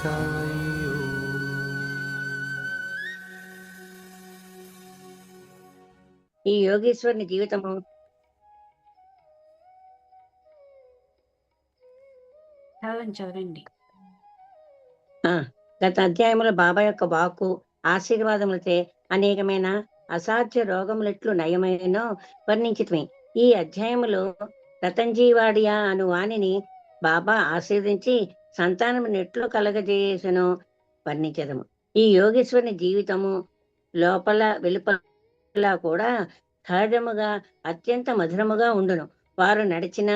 సాయి ఈ యోగేశ్వరుని జీవితము చదవండి. గత అధ్యాయంలో బాబా యొక్క వాక్కు ఆశీర్వాదములచే అనేకమైన అసాధ్య రోగములెట్లు నయమైనో వర్ణించితిమి. ఈ అధ్యాయములో రతంజీవాడియా అను వాణిని బాబా ఆశీర్వదించి సంతానము నెట్లు కలగజేసెనో వర్ణించదము. ఈ యోగేశ్వరుని జీవితము లోపల వెలుపల కూడా సహజముగా అత్యంత మధురముగా ఉండును. వారు నడిచిన,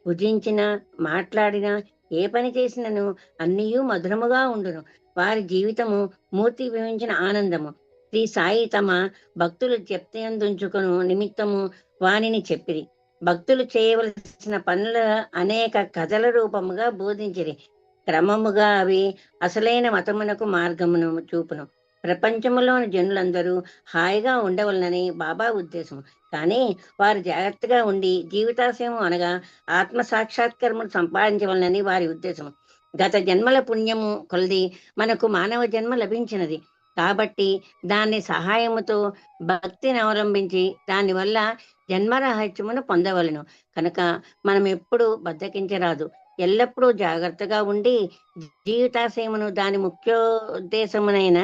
భుజించిన, మాట్లాడిన, ఏ పని చేసినను అన్నీయూ మధురముగా ఉండును. వారి జీవితము మూర్తి వివరించిన ఆనందము. శ్రీ సాయి తమ భక్తులు జప్తియందుంచుకొను నిమిత్తము వానిని చెప్పిరి. భక్తులు చేయవలసిన పనుల అనేక కథల రూపముగా బోధించిరి. క్రమముగా అవి అసలైన మతమునకు మార్గమును చూపును. ప్రపంచములోని జనులందరూ హాయిగా ఉండవలనని బాబా ఉద్దేశం. కానీ వారు జాగ్రత్తగా ఉండి జీవితాశయం అనగా ఆత్మ సాక్షాత్కారమును సంపాదించవలనని వారి ఉద్దేశం. గత జన్మల పుణ్యము కొలది మనకు మానవ జన్మ లభించినది కాబట్టి దాన్ని సహాయముతో భక్తిని అవలంబించి దానివల్ల జన్మరహస్యమును పొందవలను. కనుక మనం ఎప్పుడు బద్దకించరాదు. ఎల్లప్పుడూ జాగ్రత్తగా ఉండి జీవితాశయమును దాని ముఖ్యోద్దేశమునైన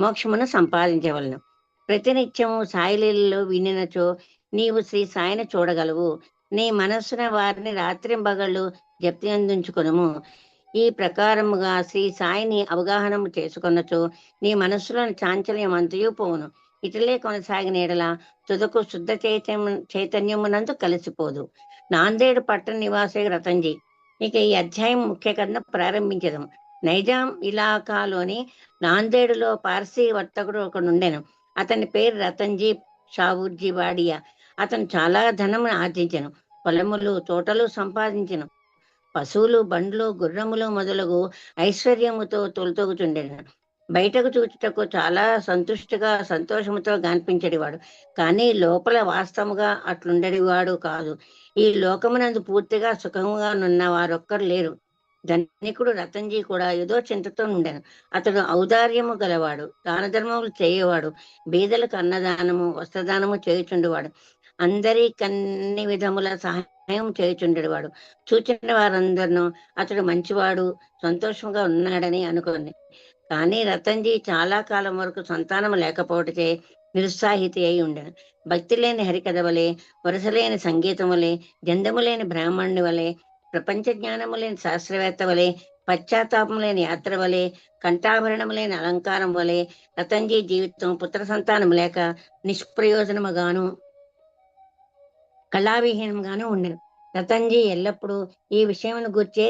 మోక్షమును సంపాదించవలను. ప్రతినిత్యము సాయిలీలలో వినినచో నీవు శ్రీ సాయిని చూడగలవు. నీ మనస్సున వారిని రాత్రింబగళ్ళు జప్తి అందించుకొనుము. ఈ ప్రకారముగా శ్రీ సాయిని అవగాహన చేసుకొనచో నీ మనస్సులోని చాంచల్యం అంతయూ పోవును. ఇటులే కొనసాగిన ఎడల తుదకు శుద్ధ చైతన్యమునందు కలిసిపోదు. నాందేడు పట్టణ నివాసి రతంజీ. ఇక ఈ అధ్యాయం ముఖ్య కథను ప్రారంభించదము. నైజాం ఇలాకాలోని నాందేడులో పార్సీ వర్తకుడు ఒకడుండెను. అతని పేరు రతంజీ షావుర్జీ వాడియా. అతను చాలా ధనమును ఆర్జించెను. పొలములు, తోటలు సంపాదించెను. పశువులు, బండ్లు, గుర్రములు మొదలగు ఐశ్వర్యముతో తొలతొగుచుండెను. బయటకు చూచుటకు చాలా సంతోషముతో కనిపించేవాడు. కానీ లోపల వాస్తవముగా అట్లుండేవాడు కాదు. ఈ లోకమునందు పూర్తిగా సుఖముగా నున్న వారొక్కరు లేరు. ధనికుడు రతంజీ కూడా ఏదో చింతతో ఉండెను. అతడు ఔదార్యము గలవాడు, దాన ధర్మములు చేయవాడు, బీదలకు అన్నదానము, వస్త్రదానము చేయుచుండేవాడు. అందరికి అన్ని విధముల సహాయం చేయుచుండేవాడు. చూచిన వారందరినూ అతడు మంచివాడు, సంతోషంగా ఉన్నాడని అనుకుంది. కానీ రతంజీ చాలా కాలం వరకు సంతానం లేకపోవటచే నిరుత్సాహితి అయి ఉండెను. భక్తి లేని హరికథ వలె, వరుసలేని సంగీతం వలె, జందము లేని బ్రాహ్మణుని వలె, ప్రపంచ జ్ఞానము లేని శాస్త్రవేత్త వలె, పశ్చాత్తాపం లేని యాత్ర వలె, కంఠాభరణము లేని అలంకారం వలె రతంజీ జీవితం పుత్ర సంతానం లేక నిష్ప్రయోజనముగాను కళావిహీనంగాను ఉండెను. రతంజీ ఎల్లప్పుడూ ఈ విషయమును గుర్చే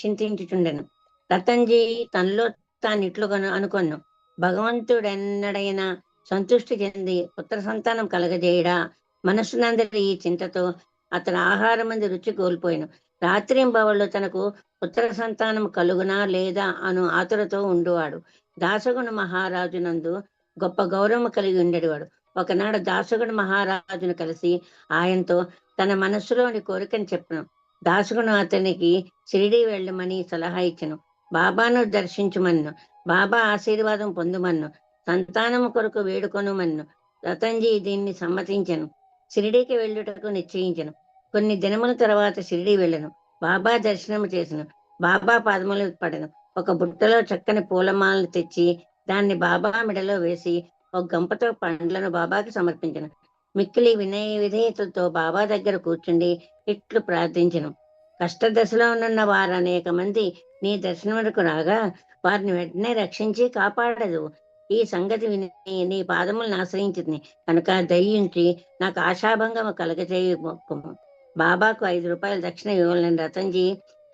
చింతించుచుండెను. రతంజీ తనలో తాను ఇట్లుగా అనుకొను, భగవంతుడెన్నడైనా సంతృష్టి చెంది పుత్ర సంతానం కలగజేయడా? మనస్సునందరి ఈ చింతతో అతను ఆహారం మంది రుచి కోల్పోయాను. రాత్రింబవళ్ళు తనకు పుత్ర సంతానం కలుగునా లేదా అను ఆతురతో ఉండువాడు. దాసగుణ మహారాజునందు గొప్ప గౌరవం కలిగి ఉండేవాడు. ఒకనాడు దాసగుణ మహారాజును కలిసి ఆయనతో తన మనస్సులోని కోరికను చెప్పను. దాసగును అతనికి షిరిడీ వెళ్ళమని సలహా ఇచ్చను. బాబాను దర్శించుమన్ను, బాబా ఆశీర్వాదం పొందుమన్ను, సంతానము కొరకు వేడుకొనుమన్ను. రతంజీ దీన్ని సమ్మతించను. షిరిడీకి వెళ్ళుటకు నిశ్చయించను. కొన్ని దినముల తర్వాత షిరిడీ వెళ్ళను. బాబా దర్శనము చేసను. బాబా పాదములు పడను. ఒక బుట్టలో చక్కని పూలమాలను తెచ్చి దాన్ని బాబా మెడలో వేసి ఒక గంపతో పండ్లను బాబాకి సమర్పించను. మిక్కిలి వినయ విధేయతలతో బాబా దగ్గర కూర్చుండి ఇట్లు ప్రార్థించను. కష్టదశలో ఉన్న వారు అనేక మంది నీ దర్శనములకు రాగా వారిని వెంటనే రక్షించి కాపాడదు. ఈ సంగతి విని నీ పాదములను ఆశ్రయించింది కనుక దయించి నాకు ఆశాభంగము కలగజేయము. బాబాకు 5 రూపాయల దక్షిణ ఇవ్వాలని రతంజీ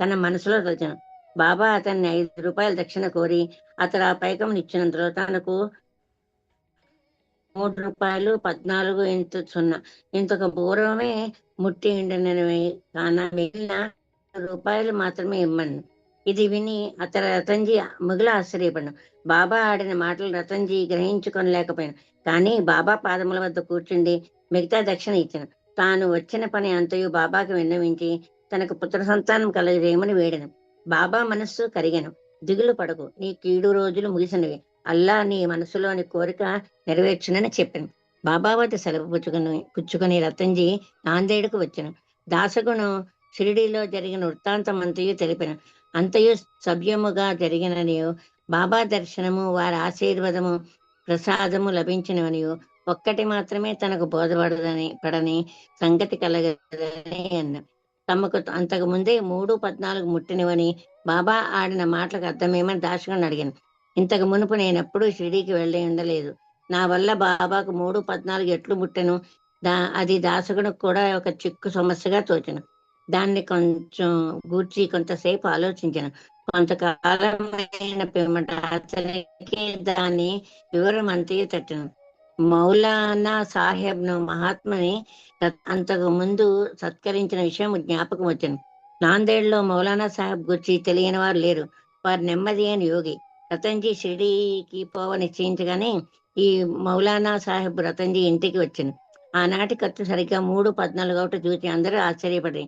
తన మనసులో తలచను. బాబా అతన్ని 5 రూపాయల దక్షిణ కోరి అతడు ఆ పైకమును ఇచ్చినంతలో తనకు 3 రూపాయలు 14 ఇంతకు పూర్వమే ముట్టి ఉండనవి కాన మిగిలిన రూపాయలు మాత్రమే ఇమ్మను. ఇది విని రతంజీ మిగుల ఆశ్చర్యపడను. బాబా ఆడిన మాటలు రతంజీ గ్రహించుకొనలేకపోయాను. కానీ బాబా పాదముల వద్ద కూర్చుండి మిగతా దక్షిణ ఇచ్చాను. తాను వచ్చిన పని అంతయు బాబాకి విన్నవించి తనకు పుత్ర సంతానం కలగజేయమని వేడను. బాబా మనస్సు కరిగెను. దిగులు పడకు, నీ కీడు రోజులు ముగిసినవి. అల్లా నీ మనసులోని కోరిక నెరవేర్చునని చెప్పాను. బాబా వద్ద సెలవు పుచ్చుకుని రతన్జీ నాందేడుకు వచ్చాను. దాసగును షిరిడీలో జరిగిన వృత్తాంతం అంతయు తెలిపాను. అంతయు సవ్యముగా జరిగిననియు, బాబా దర్శనము, వారి ఆశీర్వాదము ప్రసాదము లభించినవనియు, ఒక్కటి మాత్రమే తనకు పడని సంగతి కలగదని అన్న. తమకు అంతకు ముందే 3:14 ముట్టినవని బాబా ఆడిన మాటలకు అర్థమేమని దాసగను అడిగాను. ఇంతకు మునుపు నేనెప్పుడూ షిరిడీకి వెళ్ళి ఉండలేదు. నా వల్ల బాబాకు 3:14 ఎట్లు ముట్టెను? అది దాసగునికి కూడా ఒక చిక్కు సమస్యగా తోచెను. దాన్ని కొంచెం గూర్చి కొంతసేపు ఆలోచించాను. కొంతకాలమైన పిమ్మట అతనికి దాని వివరం అంతయు తట్టెను. మౌలానా సాహెబ్ను మహాత్మని అంతకు ముందు సత్కరించిన విషయం జ్ఞాపకం వచ్చింది. నాందేడ్లో మౌలానా సాహెబ్ గురించి తెలియని వారు లేరు. వారు నెమ్మది అయిన యోగి. రతన్జీ షిరిడీకి పోవ నిశ్చయించగానే ఈ మౌలానా సాహెబ్ రతన్జీ ఇంటికి వచ్చింది. ఆనాటి ఖర్చు సరిగ్గా 3:14 ఒకటి చూసి అందరూ ఆశ్చర్యపడి,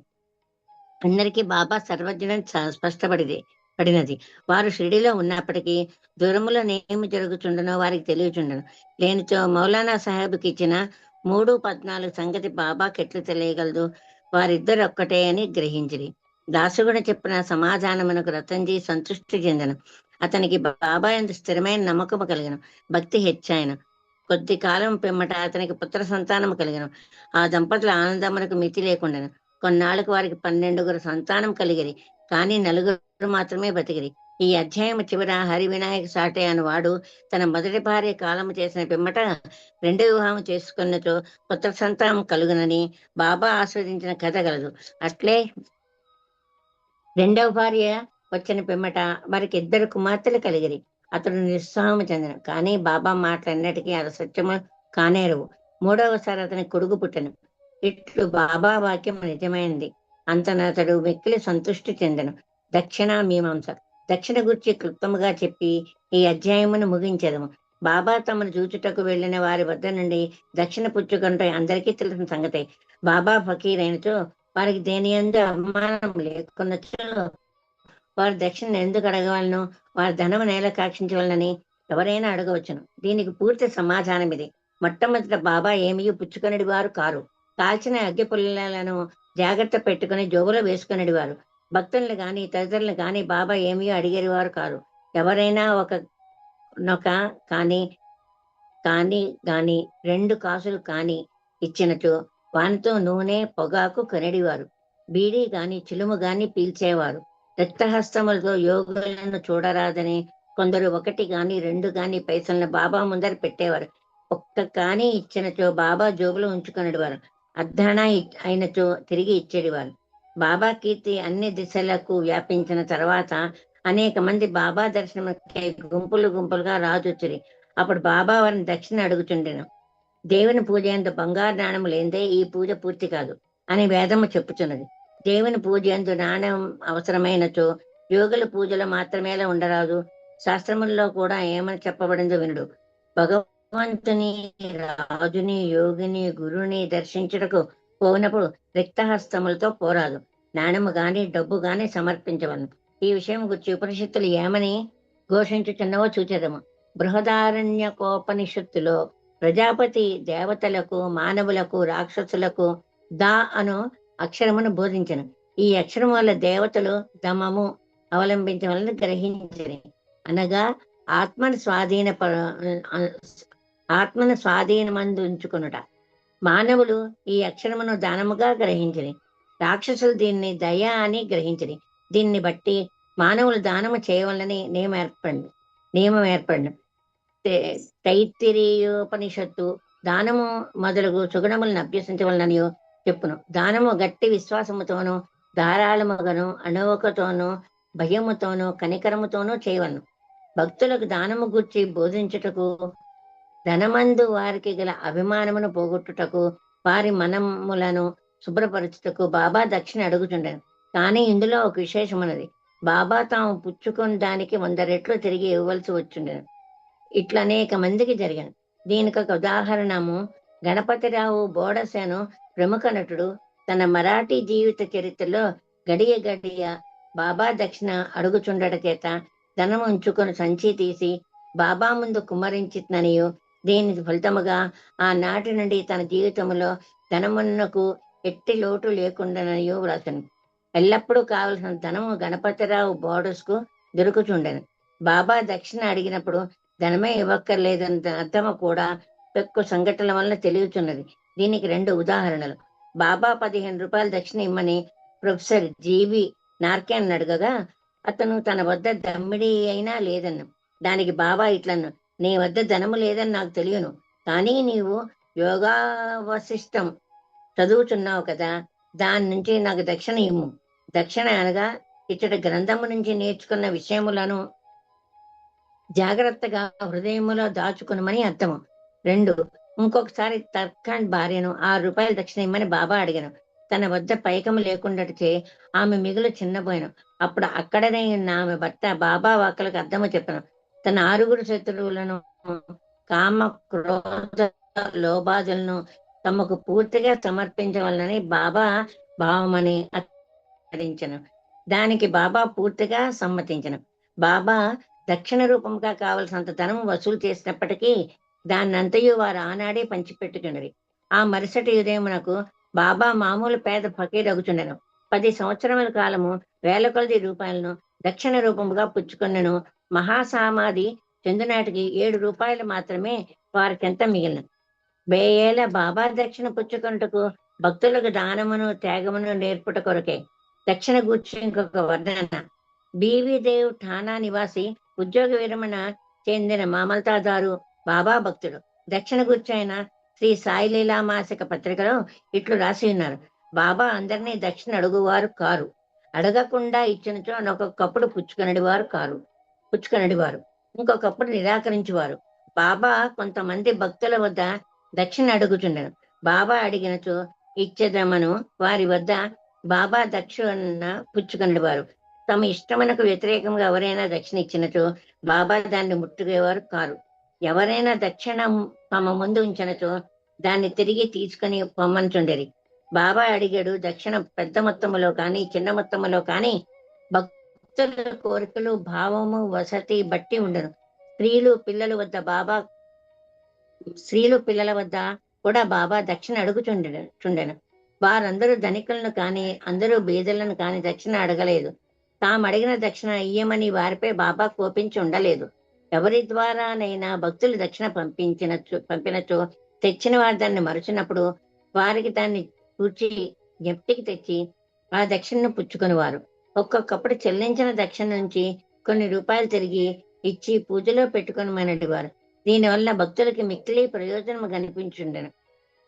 అందరికీ బాబా సర్వజ్ఞుడని పడినది. వారు షిరిడీలో ఉన్నప్పటికీ దూరములో నేమి జరుగుతుండనో వారికి తెలియచుండను. లేనిచో మౌలానా సాహెబ్కి ఇచ్చిన 3:14 సంగతి బాబాకి ఎట్లు తెలియగలదు? వారిద్దరు ఒక్కటే అని గ్రహించిరి. దాసుగుణ చెప్పిన సమాధానమునకు రతన్జీ సంతృష్టి చెందను. అతనికి బాబా యందు స్థిరమైన నమ్మకము కలిగను. భక్తి హెచ్చాయను. కొద్ది కాలం పిమ్మట అతనికి పుత్ర సంతానము కలిగను. ఆ దంపతుల ఆనందమునకు మితి లేకుండాను. కొన్నాళ్ళకు వారికి 12 సంతానం కలిగిరి. కానీ 4 మాత్రమే బతికిరి. ఈ అధ్యాయం చివర హరి వినాయక సాటే అనువాడు తన మొదటి భార్య కాలము చేసిన పిమ్మట 2వ వివాహం చేసుకున్నచో పుత్ర సంతానం కలుగునని బాబా ఆస్వాదించిన కథ గలదు. అట్లే 2వ భార్య వచ్చిన పిమ్మట వారికి 2 కుమార్తెలు కలిగిరి. అతడు నిరుత్సాహము చెందను. కానీ బాబా మాటలన్నిటికీ అది సత్యము కానేరవు. 3వసారి అతనికి కొడుకు పుట్టెను. ఇట్లు బాబా వాక్యం నిజమైంది. అంతనతడు మిక్కిలి సంతృష్టి చెందెను. దక్షిణ మీమాంస. దక్షిణ గురించి క్లుప్తముగా చెప్పి ఈ అధ్యాయమును ముగించెదము. బాబా తమను చూచుటకు వెళ్లిన వారి వద్ద నుండి దక్షిణ పుచ్చుకుంటే అందరికీ తెలిసిన సంగతే. బాబా ఫకీర్ అయినచో, వారికి దేని యందు అభిమానం లేకున్నచో వారు దక్షిణ ఎందుకు అడగవలను? వారి ధనము నేల కాక్షించవలనని ఎవరైనా అడగవచ్చును. దీనికి పూర్తి సమాధానం ఇది. మొట్టమొదట బాబా ఏమీ పుచ్చుకొనిడి వారు కారు. కాల్చిన అగ్గి పుల్లలను జాగ్రత్త పెట్టుకుని జోబులో వేసుకునేది వారు. భక్తులను గాని తదితరులను గాని బాబా ఏమీ అడిగేది వారు కారు. ఎవరైనా ఒక నొక కానీ కానీ గాని 2 కాసులు కాని ఇచ్చినచో వానితో నూనె పొగాకు కొనడివారు. బీడీ గాని చిలుము గాని పీల్చేవారు. రక్తహస్తములతో యోగులను చూడరాదని కొందరు 1 గాని 2 గాని పైసలను బాబా ముందర పెట్టేవారు. ఒక్క కాని ఇచ్చినచో బాబా జోబులో ఉంచుకొనివారు. అర్ధణ అయినచో తిరిగి ఇచ్చేడివారు. బాబా కీర్తి అన్ని దిశలకు వ్యాపించిన తర్వాత అనేక మంది బాబా దర్శనముకై గుంపులుగా రాజొచ్చిరి. అప్పుడు బాబా వారిని దక్షిణ అడుగుచుండెను. దేవుని పూజ యందు బంగారు నాణము లేదే ఈ పూజ పూర్తి కాదు అని వేదము చెప్పుచున్నది. దేవుని పూజ యందు నాణం అవసరమైనచో యోగుల పూజలు మాత్రమేలా ఉండరాదు? శాస్త్రముల్లో కూడా ఏమని చెప్పబడిందో వినుడు. భగవంతుని, రాజుని, యోగిని, గురుని దర్శించుటకు పోయినప్పుడు రిక్తహస్తములతో పోరాదు. నాణము గాని డబ్బు గాని సమర్పించవలను. ఈ విషయం గురించి ఉపనిషత్తులు ఏమని ఘోషించుచున్నవో చూచెదము. బృహదారణ్యకోపనిషత్తులో ప్రజాపతి దేవతలకు, మానవులకు, రాక్షసులకు దా అను అక్షరమును బోధించను. ఈ అక్షరం వల్ల దేవతలు దమము అవలంబించవలని గ్రహించని. అనగా ఆత్మను స్వాధీనమందు ఉంచుకొనుట. మానవులు ఈ అక్షరమును దానముగా గ్రహించని. రాక్షసులు దీన్ని దయ అని గ్రహించని. దీన్ని బట్టి మానవులు దానము చేయవలని నియమం ఏర్పడింది. తైత్తిరీయోపనిషత్తు దానము మొదలగు సుగుణములను అభ్యసించవలనని చెప్పును. దానము గట్టి విశ్వాసముతోనూ, ధారాళముగాను, అణువకతోనూ, భయముతోనూ, కనికరముతోనూ చేయవలను. భక్తులకు దానము గూర్చి బోధించుటకు, ధనమందు వారికి గల అభిమానమును పోగొట్టుటకు, వారి మనములను శుభ్రపరచుటకు బాబా దక్షిణ అడుగుచుండెను. కానీ ఇందులో ఒక విశేషమున్నది. బాబా తాము పుచ్చుకున్న దానికి 100 రెట్లు తిరిగి ఇవ్వవలసి వచ్చుండెను. ఇట్లా అనేక మందికి జరిగాను. దీనికి ఒక ఉదాహరణము గణపతిరావు బోడసేను ప్రముఖ నటుడు తన మరాఠీ జీవిత చరిత్రలో గడియ బాబా దక్షిణ అడుగుచుండట చేత ధనము ఉంచుకొని సంచి తీసి బాబా ముందు కుమ్మరించిననియు, దీనికి ఫలితముగా ఆనాటి నుండి తన జీవితంలో ధనమునకు ఎట్టి లోటు లేకుండాననియు వ్రాసను. ఎల్లప్పుడూ కావలసిన ధనము గణపతిరావు బోర్డర్స్ కు దొరుకుతుండెను. బాబా దక్షిణ అడిగినప్పుడు ధనమే ఇవ్వక్కర్లేదన్న అర్థము కూడా పెక్కు సంఘటనల వల్ల తెలియచున్నది. దీనికి 2 ఉదాహరణలు. బాబా 15 రూపాయలు దక్షిణ ఇమ్మని ప్రొఫెసర్ జీవి నార్కెన్ అడగగా, అతను తన వద్ద దమ్మిడి అయినా లేదన్న. దానికి బాబా ఇట్లను, నీ వద్ద ధనము లేదని నాకు తెలియను, కానీ నీవు యోగా వశిష్టం చదువుచున్నావు కదా, దాని నుంచి నాకు దక్షిణ ఇమ్ము. దక్షిణ అనగా ఇచ్చటి గ్రంథము నుంచి నేర్చుకున్న విషయములను జాగ్రత్తగా హృదయములో దాచుకునమని అర్థము. 2, ఇంకొకసారి తర్ఖండ్ భార్యను 6 రూపాయలు దక్షిణ ఇమ్మని బాబా అడిగాను. తన వద్ద పైకము లేకుండాటిచే ఆమె మిగులు చిన్నపోయాను. అప్పుడు అక్కడనే ఉన్న ఆమె భర్త బాబా వాక్కులకు అర్థము చెప్పాను. తన 6 శత్రువులను, కామ క్రోధ లోబాదులను తమకు పూర్తిగా సమర్పించవలనని బాబా భావమని అర్థించను. దానికి బాబా పూర్తిగా సమ్మతించను. బాబా దక్షిణ రూపంగా కావలసినంత ధనం వసూలు చేసినప్పటికీ దాన్నంతయు వారు ఆనాడే పంచిపెట్టుచుండరి. ఆ మరుసటి ఉదయమునకు బాబా మామూలు పేద ఫకీరగుచుండెను. 10 సంవత్సరముల కాలము వేల కొలది రూపాయలను దక్షిణ రూపముగా పుచ్చుకొనెను. మహాసమాధి చెందునాటికి 7 రూపాయలు మాత్రమే వారికెంత మిగిలిన. వేయేల బాబా దక్షిణ పుచ్చుకొనుటకు భక్తులకు దానమును త్యాగమును నేర్పుట కొరకే. దక్షిణ గూర్చి ఇంకొక వర్ణన. బీవీ దేవ్ ఠాణా నివాసి, ఉద్యోగ విరమణ చెందిన మామల్తాదారు, బాబా భక్తుడు. దక్షిణ గూర్చి ఆయన శ్రీ సాయిలీలా మాసిక పత్రికలో ఇట్లు రాసి ఉన్నారు. బాబా అందరినీ దక్షిణ అడుగువారు కారు, అడగకుండా ఇచ్చినచో ఒక్కొక్కప్పుడు పుచ్చుకొనడివారు, ఇంకొకప్పుడు నిరాకరించువారు. బాబా కొంతమంది భక్తుల వద్ద దక్షిణ అడుగుచుండెను. బాబా అడిగినచో ఇచ్చేదమను వారి వద్ద బాబా దక్షిణ పుచ్చుకొనడివారు. తమ ఇష్టమునకు వ్యతిరేకంగా ఎవరైనా దక్షిణ ఇచ్చినచో బాబా దాన్ని ముట్టుకునేవారు కారు. ఎవరైనా దక్షిణ తమ ముందు ఉంచినచో దాన్ని తిరిగి తీసుకుని పొమ్మనుచుండేది. బాబా అడిగాడు, దక్షిణ పెద్ద మొత్తములో కానీ చిన్న మొత్తములో కానీ భక్తుల కోరికలు, భావము, వసతి బట్టి ఉండను. స్త్రీలు పిల్లల వద్ద కూడా బాబా దక్షిణ అడుగుచుండెను. వారందరూ ధనికులను కాని అందరూ బీదలను కాని దక్షిణ అడగలేదు. తాము అడిగిన దక్షిణ ఇయ్యమని వారిపై బాబా కోపించి ఉండలేదు. ఎవరి ద్వారానైనా భక్తులు దక్షిణ పంపినచో తెచ్చిన వారు దాన్ని మరచినప్పుడు వారికి దాన్ని కూర్చి జ్ఞప్తికి తెచ్చి ఆ దక్షిణను పుచ్చుకునేవారు. ఒక్కొక్కప్పుడు చెల్లించిన దక్షిణ నుంచి కొన్ని రూపాయలు తిరిగి ఇచ్చి పూజలో పెట్టుకొనమనేవారు. దీనివల్ల భక్తులకి మిక్కిలి ప్రయోజనం కనిపించుండెను.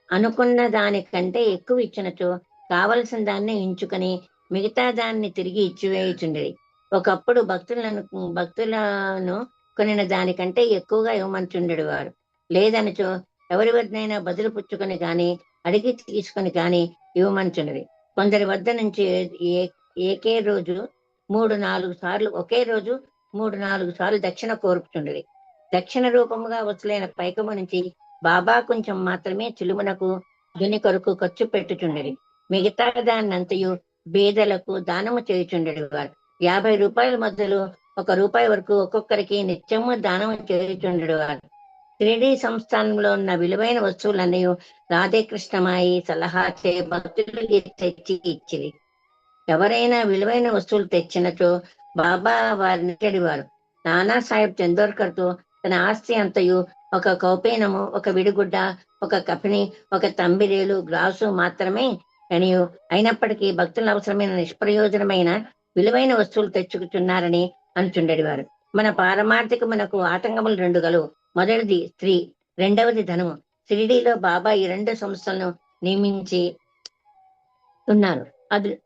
అనుకున్న దానికంటే ఎక్కువ ఇచ్చినచో కావలసిన దాన్ని ఎంచుకొని మిగతా దాన్ని తిరిగి ఇచ్చివేయుచుండేది. ఒకప్పుడు భక్తులను కొనిన దానికంటే ఎక్కువగా ఇవ్వమంచుండేది వారు. లేదనచో ఎవరి వద్దనైనా బదులు పుచ్చుకొని కానీ అడిగి తీసుకొని కానీ ఇవ్వమంచుండేది. కొందరి వద్ద నుంచి ఒకే రోజు 3-4 సార్లు దక్షిణ కోరుచుండేది. దక్షిణ రూపముగా వసూలైన పైకము నుంచి బాబా కొంచెం మాత్రమే చిలుమునకు దుని కొరకు ఖర్చు పెట్టుచుండేది. మిగతా దాన్నంతయు బీదలకు దానము చేయుచుండేది వారు. 50 రూపాయలు మొదలు 1 రూపాయి వరకు ఒక్కొక్కరికి నిత్యము దానము చేయుచుండేది వారు. షిరిడీ సంస్థానంలో ఉన్న విలువైన వస్తువులన్నీ రాధేకృష్ణమాయి సలహా చే భక్తులకి తెచ్చి ఇచ్చిరి. ఎవరైనా విలువైన వస్తువులు తెచ్చినచో బాబా వారిని అడిగారు. నానాసాహెబ్ చందోర్కర్ తో తన ఆస్తి అంతయు ఒక కౌపీనము, ఒక విడిగుడ్డ, ఒక కఫిని, ఒక తంబిరేలు, గ్లాసు మాత్రమే కనియు అయినప్పటికీ భక్తుల అవసరమైన నిష్ప్రయోజనమైన విలువైన వస్తువులు తెచ్చుకుతున్నారని అనుచుండేది వారు. మన పారమార్థికమునకు ఆటంకములు 2 గలవు. మొదటిది స్త్రీ, రెండవది ధనము. షిరిడీలో బాబా ఈ 2 సంస్థలను నియమించి ఉన్నారు.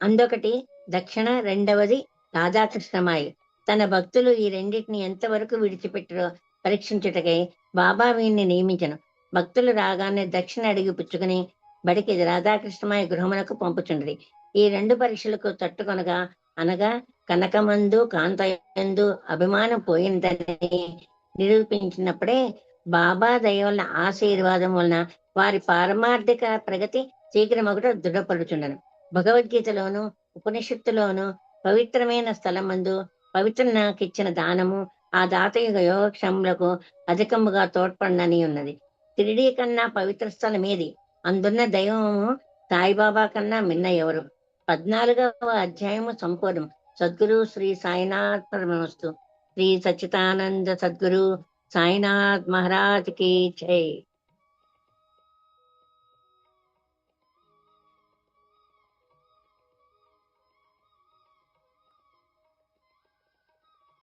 అందొకటి దక్షిణ, రెండవది రాధాకృష్ణమాయి. తన భక్తులు ఈ రెండింటిని ఎంతవరకు విడిచిపెట్టరో పరీక్షించుటకై బాబా వీరిని నియమించను. భక్తులు రాగానే దక్షిణ అడిగి పుచ్చుకుని బడికి రాధాకృష్ణమాయి గృహమునకు పంపుచుండది. ఈ 2 పరీక్షలకు తట్టుకొనగా, అనగా కనకమందు కాంతయందు అభిమానం పోయిందని నిరూపించినప్పుడే బాబా దయ వలన, ఆశీర్వాదం వలన వారి పారమార్థిక ప్రగతి శీఘ్రమొకట దృఢపడుచుండను. భగవద్గీతలోను ఉపనిషత్తులోను పవిత్రమైన స్థలమందు పవిత్ర నాకు ఇచ్చిన దానము ఆ దాత యొక్క యోగక్షేమములకు అధికముగా తోడ్పడనని ఉన్నది. షిరిడీ కన్నా పవిత్ర స్థలం ఏది? అందున్న దైవము సాయిబాబా కన్నా మిన్న ఎవరు? 14వ అధ్యాయము సంపూర్ణం. సద్గురు శ్రీ సాయినాథ్ పరమస్తు. శ్రీ సచ్చిదానంద సద్గురు సాయినాథ్ మహారాజ్ కి జై.